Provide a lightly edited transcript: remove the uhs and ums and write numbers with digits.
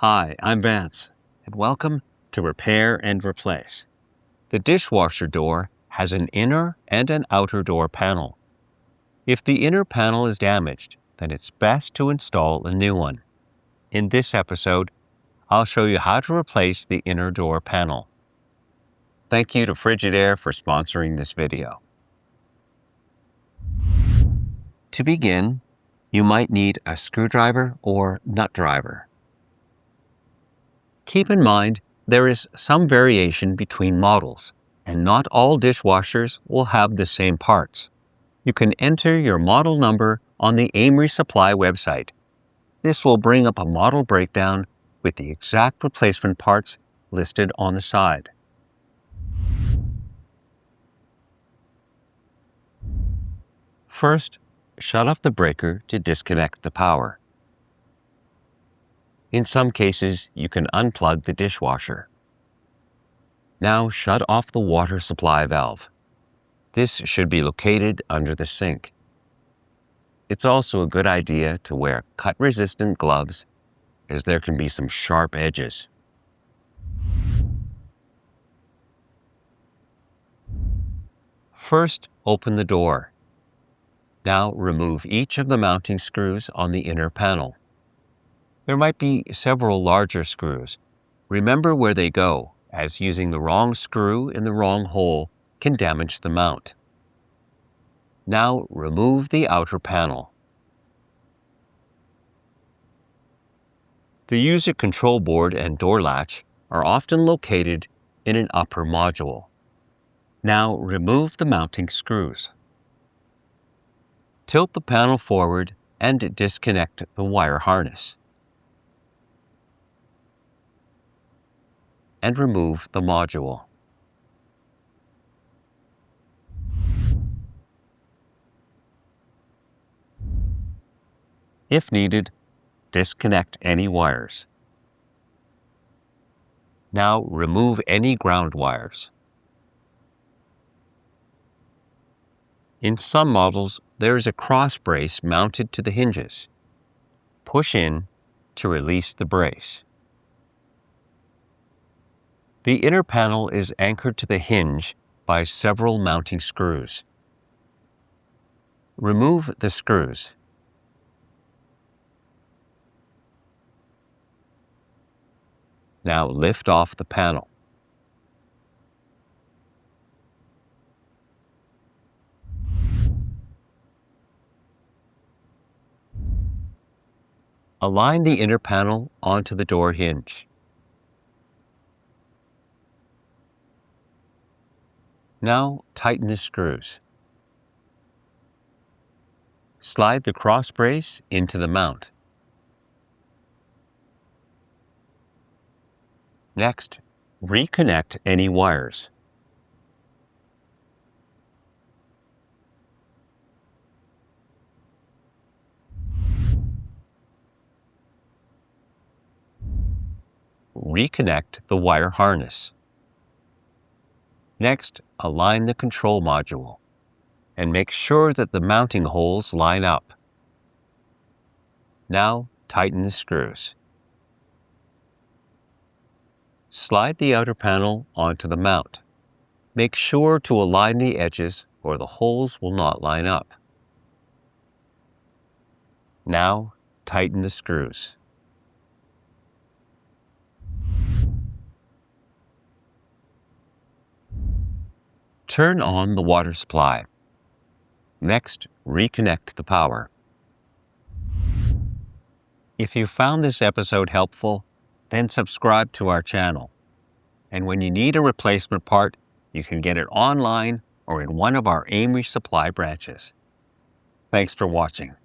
Hi, I'm Vance, and welcome to Repair and Replace. The dishwasher door has an inner and an outer door panel. If the inner panel is damaged, then it's best to install a new one. In this episode, I'll show you how to replace the inner door panel. Thank you to Frigidaire for sponsoring this video. To begin, you might need a screwdriver or nut driver. Keep in mind, there is some variation between models, and not all dishwashers will have the same parts. You can enter your model number on the AMRE Supply website. This will bring up a model breakdown with the exact replacement parts listed on the side. First, shut off the breaker to disconnect the power. In some cases, you can unplug the dishwasher. Now shut off the water supply valve. This should be located under the sink. It's also a good idea to wear cut-resistant gloves, as there can be some sharp edges. First, open the door. Now remove each of the mounting screws on the inner panel. There might be several larger screws. Remember where they go, as using the wrong screw in the wrong hole can damage the mount. Now remove the outer panel. The user control board and door latch are often located in an upper module. Now remove the mounting screws. Tilt the panel forward and disconnect the wire harness. And remove the module. If needed, disconnect any wires. Now remove any ground wires. In some models, there is a cross brace mounted to the hinges. Push in to release the brace. The inner panel is anchored to the hinge by several mounting screws. Remove the screws. Now lift off the panel. Align the inner panel onto the door hinge. Now tighten the screws. Slide the cross brace into the mount. Next, reconnect any wires. Reconnect the wire harness. Next, align the control module and make sure that the mounting holes line up. Now, tighten the screws. Slide the outer panel onto the mount. Make sure to align the edges or the holes will not line up. Now, tighten the screws. Turn on the water supply. Next, reconnect the power. If you found this episode helpful, then subscribe to our channel. And when you need a replacement part, you can get it online or in one of our AMRE Supply branches. Thanks for watching.